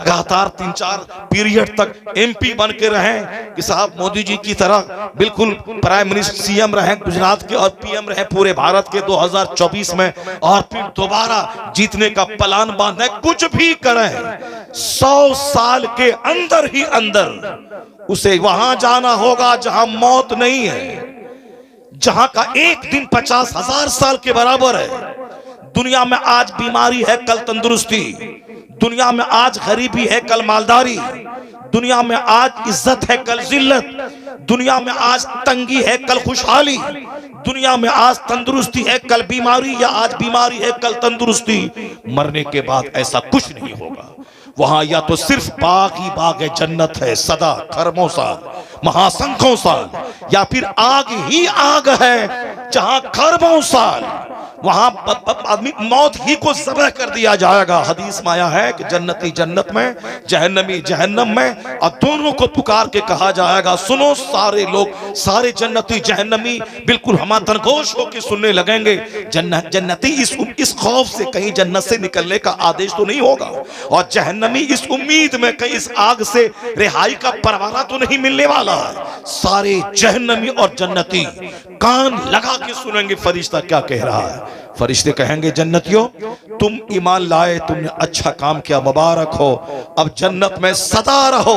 लगातार 3-4 पीरियड तक एमपी बन के रहे कि साहब मोदी जी की तरह बिल्कुल प्राइम मिनिस्टर सीएम रहे गुजरात के और पीएम रहे पूरे भारत के 2024 में, और फिर दोबारा जीतने का प्लान बांधे। कुछ भी करें 100 साल के अंदर ही अंदर उसे वहां जाना होगा जहां मौत नहीं है, जहां का एक दिन 50,000 साल के बराबर है। दुनिया में आज बीमारी है, कल तंदुरुस्ती। दुनिया में आज गरीबी है, कल मालदारी। दुनिया में आज इज्जत है, कल जिल्लत। दुनिया में आज तंगी है, कल खुशहाली। दुनिया में आज तंदुरुस्ती है, कल बीमारी, या आज बीमारी है, कल तंदुरुस्ती। मरने के बाद ऐसा कुछ नहीं होगा। वहां या तो सिर्फ बाग ही बाग है, जन्नत है सदा खरबों साल महासंख्यों साल, या फिर आग ही आग है जहां खरबों साल। वहां आदमी मौत ही को ज़बह कर दिया जाएगा। हदीस में आया है कि जन्नती जन्नत में, जहन्नमी जहन्नम में, और दोनों को पुकार के कहा जाएगा सुनो सारे लोग, सारे जन्नती जहन्नमी बिल्कुल हम दरगोश होकर सुनने लगेंगे। जन्नती इस खौफ से कहीं जन्नत से निकलने का आदेश तो नहीं होगा, और जहन्नमी इस उम्मीद में कहीं इस आग से रिहाई का परवाना तो नहीं मिलने वाला है। सारे जहन्नमी और जन्नती कान लगा के सुनेंगे फरिश्ता क्या कह रहा है। फरिश्ते कहेंगे जन्नतियों तुम ईमान लाए, तुमने अच्छा काम किया, मुबारक हो, अब जन्नत में सदा रहो,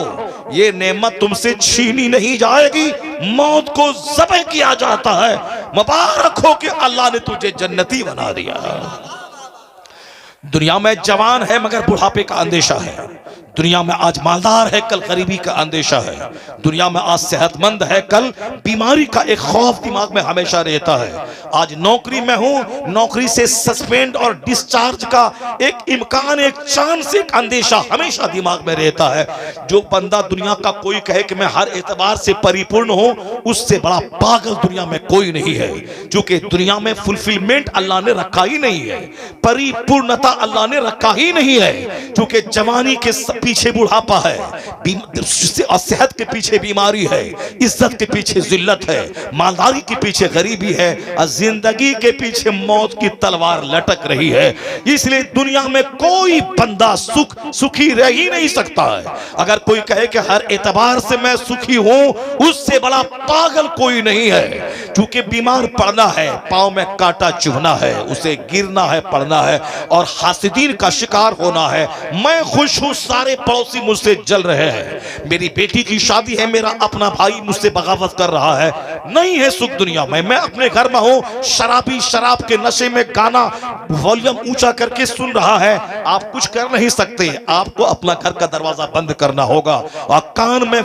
ये नेमत तुमसे छीनी नहीं जाएगी। मौत को ज़बह किया जाता है, मुबारक हो कि अल्लाह ने तुझे जन्नती बना दिया। दुनिया में जवान है मगर बुढ़ापे का अंदेशा है। दुनिया में आज मालदार है, कल गरीबी का अंदेशा है। दुनिया में आज सेहतमंद है, कल बीमारी का एक खौफ दिमाग में हमेशा रहता है। आज नौकरी में हूं, नौकरी से सस्पेंड और डिस्चार्ज का एक इम्कान, एक चांस, एक अंदेशा हमेशा दिमाग में रहता है। जो बंदा दुनिया का कोई कहे कि मैं हर एतबार से परिपूर्ण हूं, उससे बड़ा पागल दुनिया में कोई नहीं है। क्योंकि दुनिया में फुलफिलमेंट अल्लाह ने रखा ही नहीं है, परिपूर्णता अल्लाह ने रखा ही नहीं है। क्योंकि जवानी के पीछे बुढ़ापा है, और सेहत के पीछे बीमारी है, इज्जत के पीछे जिल्लत है, मालदारी के पीछे गरीबी है, और जिंदगी के पीछे मौत की तलवार लटक रही है। इसलिए दुनिया में कोई बंदा सुखी रह ही नहीं सकता है। अगर कोई कहे कि हर एतबार से मैं सुखी हूं, उससे बड़ा पागल कोई नहीं है। क्योंकि बीमार पड़ना है, पांव में कांटा चुभना है, उसे गिरना है, पड़ना है, और हासिदीन का शिकार होना है। मैं खुश हूं, सारे पड़ोसी मुझसे जल रहे हैं। मेरी बेटी की शादी है, मेरा अपना भाई मुझसे बगावत कर रहा है। नहीं है सुख दुनिया में। मैं अपने घर में हूं, शराबी शराब के नशे में गाना वॉल्यूम ऊंचा करके सुन रहा है। आप कुछ कर नहीं सकते, आपको अपना घर का दरवाजा बंद करना होगा, और कान में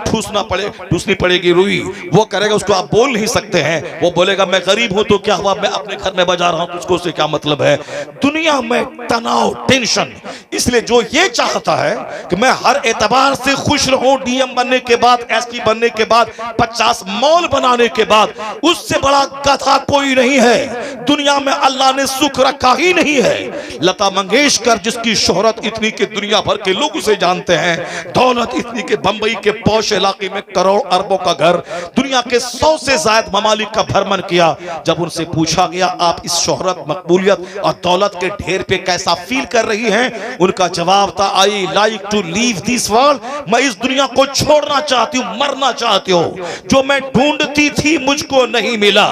ठूसनी पड़ेगी रुई। वो करेगा, उसको आप बोल नहीं सकते हैं। वो बोलेगा मैं गरीब हूं तो क्या हुआ, मैं अपने घर में बजा रहा हूं, उसको उससे क्या मतलब है। दुनिया में तनाव, टेंशन। इसलिए जो ये चाहता है कि मैं हर एतबार से खुश रहूं, डीएम बनने के बाद, एसपी बनने के बाद, 50 मॉल बनाने के बाद, उससे बड़ा गधा कोई नहीं है। दुनिया में अल्लाह ने सुख रखा ही नहीं है। लता मंगेशकर जिसकी शोहरत इतनी कि दुनिया भर के लोग उसे जानते हैं, दौलत इतनी कि बंबई के पौश इलाके में करोड़ अरबों का घर, दुनिया के 100 से ज्यादा ममालिक का भ्रमण किया। जब उनसे पूछा गया आप इस शोहरत, मकबूलियत और दौलत के ढेर पे कैसा फील कर रही हैं, उनका जवाब था I like to leave this world. मैं इस दुनिया को छोड़ना चाहती हूँ, मरना चाहती हूँ। जो मैं ढूंढती थी मुझको नहीं मिला।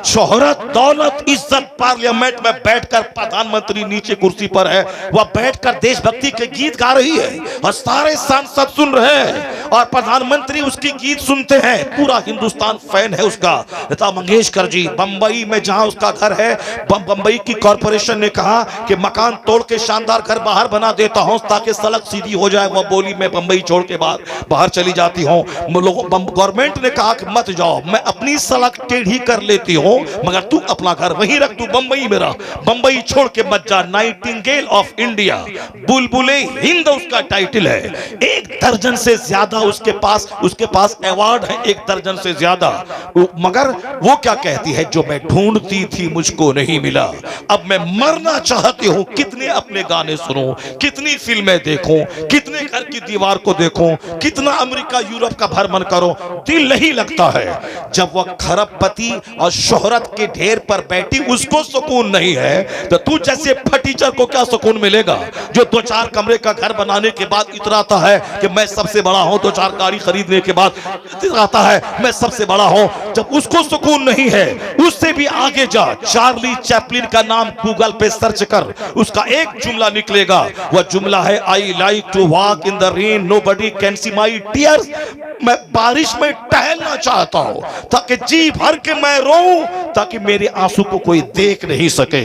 शोहरत, दौलत, इज्जत, पार्लियामेंट में बैठकर प्रधानमंत्री नीचे कुर्सी पर है, वह बैठकर देशभक्ति के गीत गा रही है और सारे सांसद सुन रहे हैं और प्रधानमंत्री उसकी गीत सुनते हैं। पूरा हिंदुस्तान फैन है उसका। लता मंगेशकर जी बंबई में जहां उसका घर है, बंबई की कॉरपोरेशन ने कहा कि मकान तोड़ के शानदार घर बाहर बना देता हूं ताकि सड़क सीधी हो जाए। वह बोली मैं बंबई छोड़ के बाहर चली जाती हूँ। गवर्नमेंट ने कहा कि मत जाओ, मैं अपनी सड़क टेढ़ी कर लेती हूँ, मगर तू अपना घर वहीं रख, तू बंबई में रह, बंबई छोड़ के मत जा। नाइटिंगेल ऑफ इंडिया, बुलबुले हिंद उसका टाइटल है। 1 दर्जन से ज्यादा उसके पास अवार्ड है, 1 दर्जन से ज्यादा। मगर वो क्या कहती है, जो मैं ढूंढती थी मुझको नहीं मिला, अब मैं मरना चाहती हूँ। कितने अपने गाने सुनूं, कितनी फिल्में देखूं, कितने घर की दीवार को देखूं, कितना अमेरिका यूरोप का भ्रमण करो, दिल नहीं लगता है। जब वह खरबपति और शोहरत के ढेर पर बैठी उसको सुकून नहीं है, तो तू जैसे फटीचर को क्या सुकून मिलेगा जो 2-4 कमरे का घर बनाने के बाद इतराता है कि मैं सबसे बड़ा हूं, 2-4 गाड़ी खरीदने के बाद इतराता है मैं सबसे बड़ा हूं। जब उसको सुकून नहीं है, उससे भी आगे जा, चार्ली चैपलिन का नाम गूगल पे सर्च कर, उसका एक जुमला निकलेगा। वह जुमला है, I like to walk in the rain, nobody can see my tears. मैं बारिश में टहलना चाहता हूं ताकि जी भर के मैं रोऊं, ताकि मेरे आंसू को कोई देख नहीं सके।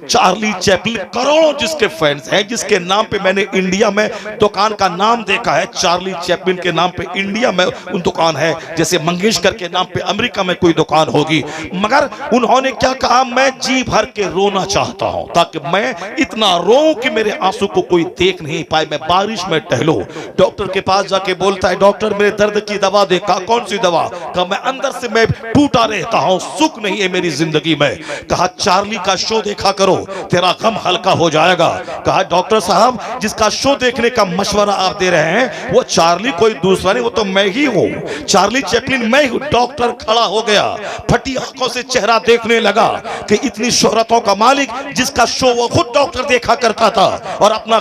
चार्ली चैपलिन, करोड़ों जिसके फैंस हैं, जिसके नाम पे मैंने इंडिया में दुकान का नाम देखा है, चार्ली चैपलिन के नाम पे इंडिया में उन दुकान है, जैसे मंगेशकर के नाम पे अमेरिका में कोई दुकान होगी। मगर उन्होंने क्या कहा, मैं जी भर के रोना चाहता हूं ताकि मैं इतना रोऊं कि मेरे आंसू को कोई देख नहीं पाए, मैं बारिश में टहलूं। डॉक्टर के पास जाके बोलता है, डॉक्टर मेरे दर्द की दवा दे। कहा कौन सी दवा? कहा मैं अंदर से मैं टूटा रहता हूं, सुख नहीं है मेरी जिंदगी में। कहा चार्ली का शो देखा करो, तेरा गम हल्का हो जाएगा। कहा डॉक्टर साहब जिसका शो देखने का मशवरा आप दे रहे हैं वो चार्ली कोई दूसरा नहीं, वो तो मैं ही हूं, चार्ली चैपलिन मैं हूं। डॉक्टर खड़ा हो गया, फटी आंखों से चेहरा देखने लगा कि इतनी शोहरतों का मालिक जिसका शो वो खुद डॉक्टर देखा करता था और अपना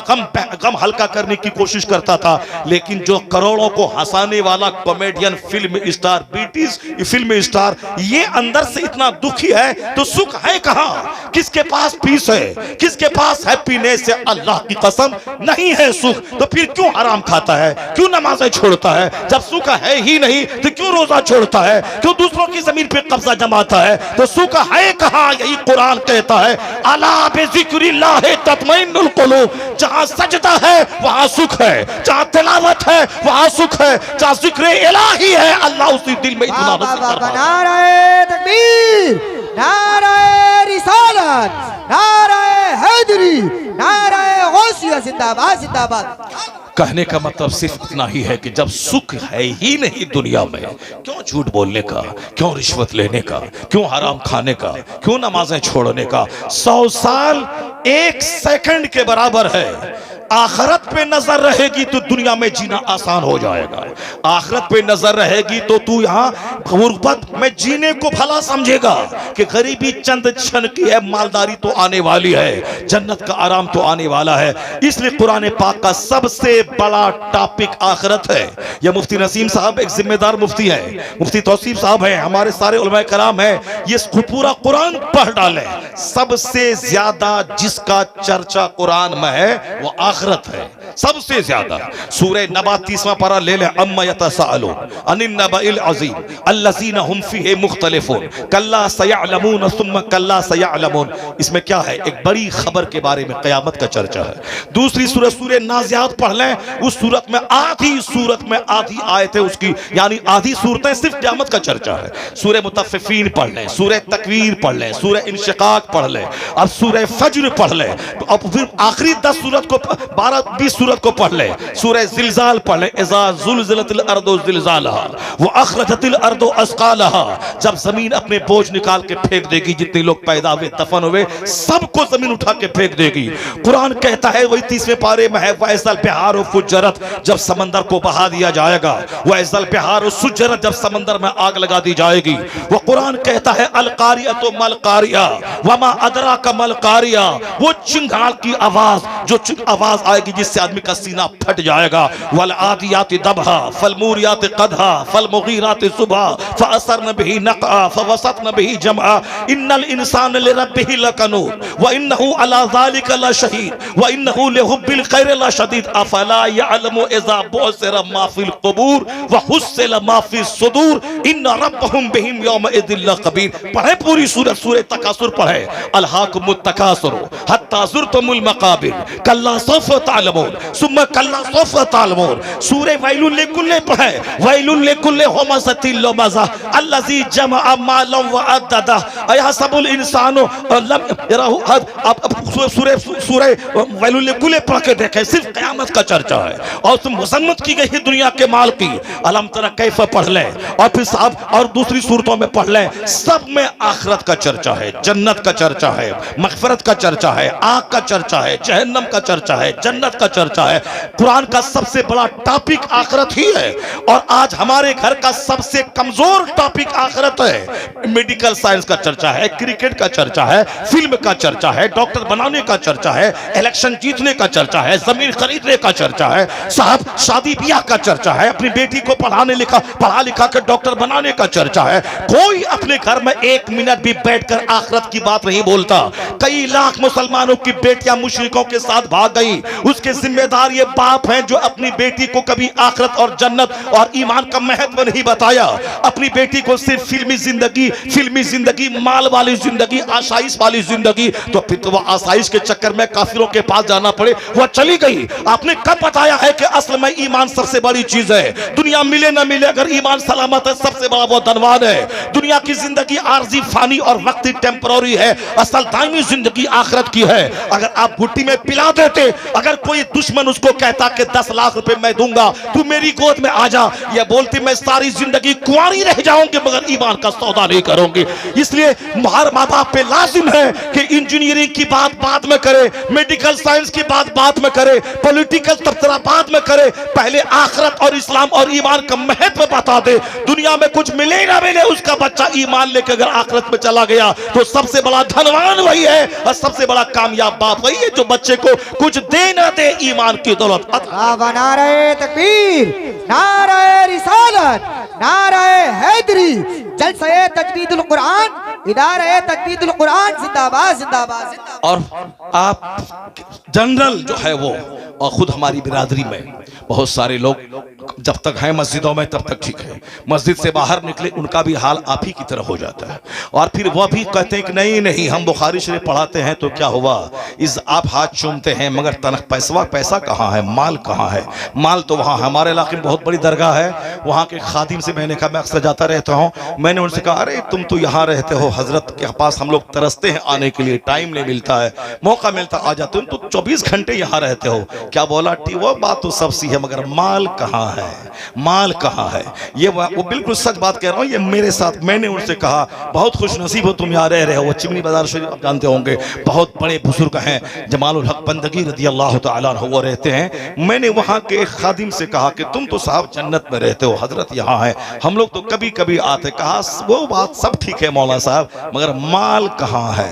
गम हल्का करने की कोशिश करता था, लेकिन जो करोड़ों को हंसाने वाला comedian, film star, British film star, ये अंदर से इतना दुखी है तो सुख है कहां? किसके पास पीस है, किसके पास हैप्पीनेस है? अल्लाह की कसम नहीं है सुख, तो फिर क्यों हराम खाता है, क्यों नमाजें छोड़ता है? जब सुख है ही नहीं तो क्यों रोजा छोड़ता है, क्यों दूसरों की जमीन पे कब्जा जमाता है? तो सुख है कहां? यही कुरान कहता है, अला बिज़िक्रिल्लाह तत्मइन्नुल कुलूब। जहां सजदा है वहां सुख है, जहां तिलावत है वहां सुख है, जहां जिक्र इलाही है अल्लाह उसी दिल में इतना नसीब फरमाता है। नारे तकबीर, नारे रिसालत, नारे हैदरी, नारे गौसिया, जिंदाबाद जिंदाबाद। कहने का मतलब सिर्फ इतना ही है कि जब सुख है ही नहीं दुनिया में, क्यों झूठ बोलने का, क्यों रिश्वत लेने का, क्यों हराम खाने का, क्यों नमाजें छोड़ने का? 100 साल 1 सेकंड के बराबर है। आखिरत पे नजर रहेगी तो दुनिया में जीना आसान हो जाएगा, आखिरत पे नजर रहेगी तो तू यहाँ गुर्बत में जीने को भला समझेगा कि गरीबी चंद क्षण की है, मालदारी तो आने वाली है, जन्नत का आराम तो आने वाला है। इसलिए कुरान पाक का सबसे बड़ा टॉपिक आखिरत है। यह मुफ्ती नसीम साहब एक जिम्मेदार मुफ्ती है, मुफ्ती तौसीफ साहब हैं, हमारे सारे उलमा कराम हैं, ये पूरा कुरान पढ़ डालें। सबसे ज्यादा जिसका चर्चा कुरान में है वो आखिरत है, सबसे ज्यादा। सूरह नबा 30वां पारा ले ले, अम्मा यतसाअलून अनिन नबइल अज़ीम अल्लज़ीना हुम फ़ीहि मुख्तलिफ़ून कल्ला सयअलमून सुम्मा कल्ला सयअलमून। इसमें क्या है? एक बड़ी खबर के बारे में, क़यामत का चर्चा है। दूसरी सूरह सूरह नाज़ियात पढ़ लें, उस सूरत में आधी आयतें उसकी, यानी आधी सूरतें सिर्फ क़यामत का चर्चा है। सूरह मुतफ़्फ़िफ़ीन पढ़ लें, सूरह तकवीर पढ़ लें, सूरह इंशिक़ाक़ पढ़ लें, अब सूरह फज्र पढ़ लें, अब फिर आखिरी 10 सूरत को 12-20 सूरत को पढ़ ले। सूरह ज़िलज़ाल पढ़ ले, इज़ा ज़ुलज़िलतिल अर्दु ज़िलज़ालहा व अख़रजतिल अर्दु अस्क़ालहा। जब जमीन अपने बोझ निकाल के फेंक देगी, जितने लोग पैदा हुए, दफन हुए, सबको जमीन उठा के फेंक देगी। कुरान कहता है, वही 30वें पारे में है, वैज़ल बिहार फुज्जरत, जब समंदर को बहा दिया जाएगा, वैज़ल बिहार सुज्जरत, जब समंदर में आग लगा दी जाएगी। वो कुरान कहता है, अल कारियतु मल कारिया वमा अदराका मल कारिया, वो चिंगार की आवाज, जो आवाज आएगी जिससे आदमी का सीना फट जाएगा। वल आदियाति दबहा फलमूरियाति कदहा फलमुगीराति सुबहा फअसरन बिही नक़आ फवसतन बिही जमआ इन्नल इंसान लिरब्बिही लकनूद व इन्नहु अला ज़ालिका लशहीद व इन्नहु लिहुब्बिल खैर लशदीद अफला यअलमु इज़ा बुअसिरा मा फिल क़ुबूर व हुस्सिला मा फिस सुदूर इन्न रब्बहुम बिहिम यौमइज़िन लख़बीर। पढ़े पूरी सूरत, सूरह तकासुर पढ़े, अलहाकुमुत तकासुर हत्ता ज़ुरतुमुल मक़ाबिर कल्ला सौफ तालमून सुम्मा कल्ला सौफ तालमून। सूरह वैलुल लिकुल्ले पढ़े, वैलुल लिकुल्ले हुमज़तिल लुमज़ा अल्लज़ी जमअ मालन व अद्ददा अयहसबुल इंसानु लम यरहु। सूरह वैलुल लिकुल्ले पढ़ के देखें, सिर्फ क़यामत का चर्चा है और तुम मुसम्मत की गई दुनिया के माल की। अलम तरा कैफ पढ़ लें और फिर साहब और दूसरी सूरतों में पढ़ लें, सब में आखिरत का चर्चा है, जन्नत का चर्चा है, मग़फ़िरत का चर्चा है, आग का चर्चा है, जहन्नम का चर्चा है, जन्नत का चर्चा चर्चा है। कुरान का सबसे बड़ा टॉपिक आखिरत ही है और आज हमारे घर का सबसे कमजोर टॉपिक आखिरत है। मेडिकल साइंस का चर्चा है, क्रिकेट का चर्चा है, फिल्म का चर्चा है, डॉक्टर बनाने का चर्चा है, इलेक्शन जीतने का चर्चा है, जमीन खरीदने का चर्चा है, साहब शादी ब्याह का चर्चा है, अपनी बेटी को पढ़ा लिखा कर डॉक्टर बनाने का चर्चा है। कोई अपने घर में एक मिनट भी बैठकर आखिरत की बात नहीं बोलता। कई लाख मुसलमानों की बेटियां मुशरिकों के साथ भाग गई। उसके जिम्मेदार ये बाप हैं जो अपनी बेटी को कभी आखिरत और जन्नत और ईमान का महत्व नहीं बताया। अपनी बेटी को सिर्फ फिल्मी जिंदगी, माल वाली जिंदगी, आसाइश वाली जिंदगी, तो फिर तो वह आसाइश के चक्कर में काफिरों के पास जाना पड़े, वह चली गई। आपने कब बताया है कि असल में ईमान सबसे बड़ी चीज है। दुनिया मिले ना मिले, अगर ईमान सलामत है सबसे बड़ा वो धनवान है। दुनिया की जिंदगी आरजी, फानी और वक्ती टेम्पररी है, असल दायमी जिंदगी आखिरत की है। अगर आप भुट्टी में पिला देते, अगर कोई दुश्मन उसको कहता कि 10 लाख रुपए मैं दूंगा, तू मेरी गोद में आ जा, यह बोलती मैं सारी जिंदगी कुंवारी रह जाऊंगी मगर ईमान का सौदा नहीं करूंगी। इसलिए हर माँ बाप पे लाजिम है कि इंजीनियरिंग की बात बाद में करे, मेडिकल साइंस की बात बाद में करे, पॉलिटिकल तबसरा बाद में करे, पहले आखिरत और इस्लाम और ईमान का महत्व बता दे। दुनिया में कुछ मिले ना मिले, उसका बच्चा ईमान लेकर अगर आखिरत में चला गया तो सबसे बड़ा धनवान वही है और सबसे बड़ा कामयाब बाप वही है जो बच्चे को कुछ दे ना दे ईमान की दौलत। नारे तकबीर, नारे रिसालत, नारे हैदरी, जलसा तजदीदुल कुरान, इदारा तजदीदुल कुरान जिंदाबाद जिंदाबाद जिंदाबाद। और आप जनरल जो है वो, और खुद हमारी बिरादरी में बहुत सारे लोग जब तक हैं मस्जिदों में तब तक ठीक है, मस्जिद से बाहर निकले उनका भी हाल आप ही की तरह हो जाता है। और फिर वह भी कहते हैं कि नहीं हम बुखारी शरीफ पढ़ाते हैं तो क्या हुआ, इस आप हाथ चूमते हैं मगर तनख पैसा कहाँ है, माल कहाँ है। माल तो वहाँ हमारे इलाके में बहुत बड़ी दरगाह है, वहाँ के खादिम से मैंने कहा, मैं अक्सर जाता रहता हूँ, मैंने उनसे कहा अरे तुम तो यहाँ रहते हो, हजरत के पास हम लोग तरसते हैं आने के लिए, टाइम नहीं मिलता है, मौका मिलता आ जाते हो, तुम तो 24 घंटे यहाँ रहते हो। क्या बोला, वो बात तो सब सी है मगर माल कहाँ है, माल कहाँ है। ये वो बिल्कुल सच बात कह रहा हूँ, ये मेरे साथ, मैंने उनसे कहा बहुत खुश नसीब हो तुम यहाँ रह रहे हो। वो चिमनी बाजार शरीफ आप जानते होंगे, बहुत बड़े बुजुर्ग हैं, जमालुल हक बंदगी रदी अल्लाह तआला अन्हु वो रहते हैं। मैंने वहाँ के एक खादिम से कहा कि तुम तो साहब जन्नत में रहते हो, हजरत यहाँ है, हम लोग तो कभी कभी आते। कहा वो बात सब ठीक है मौला साहब मगर माल कहाँ है।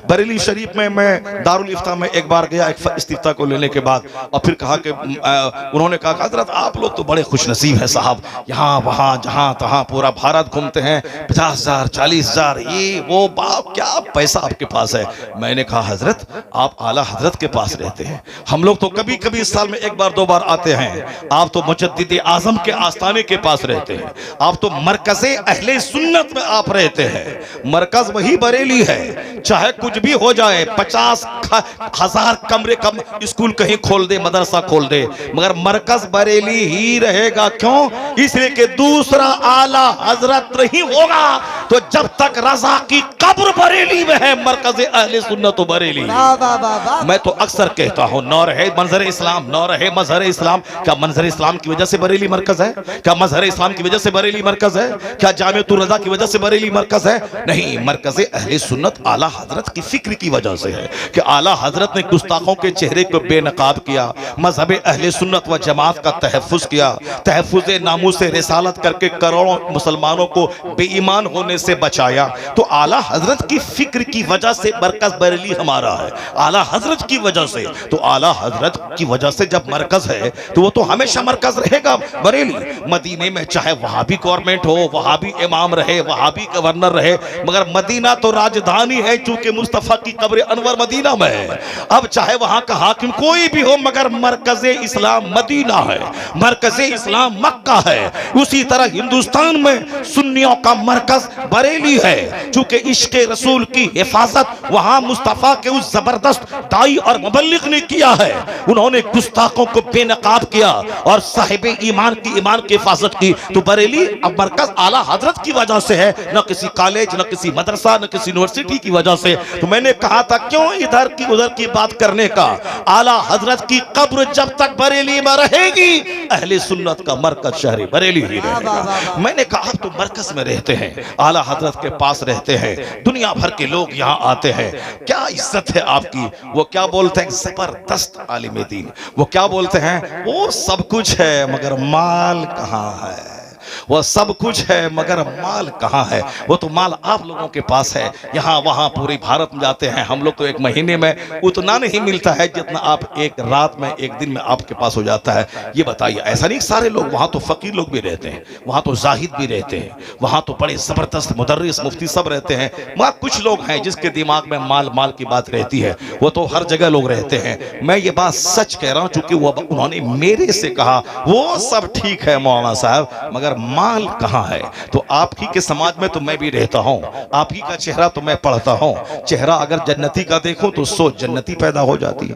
बरेली शरीफ में मैं दारुल इफ्ता में एक बार गया, एक इस्तिफ्ता को लेने के बाद, और फिर कहा कि उन्होंने कहा हजरत आप लोग तो बड़े खुश नसीब है साहब, यहाँ वहाँ जहाँ तहाँ पूरा भारत घूमते हैं, 50,000 40,000 ये वो बाप क्या पैसा आपके पास है। मैंने कहा हजरत आप आला हजरत के पास रहते हैं, हम लोग तो कभी कभी साल में एक बार दो बार आते हैं, आप तो मुजद्दिद आजम के आस्थाने के पास रहते हैं, आप तो मरकज़े अहले सुन्नत में आप रहते हैं। मरकज वही बरेली है, चाहे कुछ भी हो जाए, 50,000 कमरे कम स्कूल कहीं खोल दे, मदरसा खोल दे, मगर मरकज बरेली ही रहेगा। क्यों? इसलिए कि दूसरा आला हजरत नहीं होगा तो जब तक रजा की कब्र बरेली में है, मरकज अहले सुन्नत बरेली। मैं तो अक्सर कहता हूँ न रहे मंजर इस्लाम, न रहे मजहर इस्लाम। क्या मंजर इस्लाम की वजह से बरेली मरकज है? क्या मजहर इस्लाम की वजह से बरेली मरकज है? क्या जामिअतुर रजा की वजह से बरेली मरकज है? नहीं, मरकज अहले सुन्नत आला हजरत की फिक्र की वजह से है कि आला हजरत ने गुस्ताखों के चेहरे को बेनकाब किया, मजहब अहले सुन्नत व जमात का तहफ़्फ़ुज़ किया, तहफ़्फ़ुज़ नामूस रिसालत करके करोड़ों मुसलमानों को बेईमान होने से बचाया। तो आला हजरत की फिक्र की वजह से मरकज बरेली हमारा है, आला हजरत की वजह से। तो आला हजरत की वजह से जब मरकज है तो वो तो हमेशा मरकज रहेगा बरेली। मदीने में चाहे वहां भी गवर्नमेंट हो, वहां भी इमाम रहे, वहां भी गवर्नर रहे, मगर मदीना तो राजधानी है, चूंकि मुस्तफा की कब्र अनवर मदीना में है। अब चाहे वहां का हाकिम कोई भी हो मगर मरकज इस्लाम मदीना है, मरकज इस्लाम मक्का है। उसी तरह हिंदुस्तान में सुन्नियों का मरकज बरेली है, चूंकि इश्क रसूल की हिफाजत वहां मुस्तफा के उस जबरदस्त दाई और मुबल्लिग ने किया है। उन्होंने गुस्ताखों को बेनकाब किया और साहिब ईमान की हिफाजत की। तो बरेली अब मरकज आला हजरत की वजह से है, न किसी कॉलेज, न किसी मदरसा, न किसी यूनिवर्सिटी की वजह से। तो मैंने कहा था क्यों इधर की उधर की बात करने का। आला हजरत की कब्र जब तक बरेली में रहेगी, अहले सुन्नत का मरकज शहर बरेली ही रहेगा। मैंने कहा आप तो मरकज में रहते हैं, आला हजरत के पास रहते हैं, दुनिया भर के लोग यहाँ आते हैं, क्या इज्जत है आपकी। वो क्या बोलते हैं, जबरदस्त आलिम दीन। वो क्या बोलते हैं, वो सब कुछ है मगर माल कहाँ है। वह सब कुछ है मगर माल कहाँ है। वो तो माल आप लोगों के पास है, यहाँ वहाँ पूरे भारत में जाते हैं हम लोग तो एक महीने में उतना नहीं मिलता है जितना आप एक रात में एक दिन में आपके पास हो जाता है। ये बताइए, ऐसा नहीं सारे लोग, वहाँ तो फकीर लोग भी रहते हैं, वहाँ तो जाहिद भी रहते हैं, वहाँ तो बड़े जबरदस्त मुदर्रिस मुफ्ती सब रहते हैं, मगर कुछ लोग हैं जिसके दिमाग में माल माल की बात रहती है। वो तो हर जगह लोग रहते हैं। मैं ये बात सच कह रहा हूँ चूंकि वो उन्होंने मेरे से कहा वो सब ठीक है मौलाना साहब मगर माल कहाँ है। तो आप ही के समाज में तो मैं भी रहता हूँ, आप ही का चेहरा तो मैं पढ़ता हूँ। चेहरा अगर जन्नती का देखूं तो सोच जन्नती पैदा हो जाती है।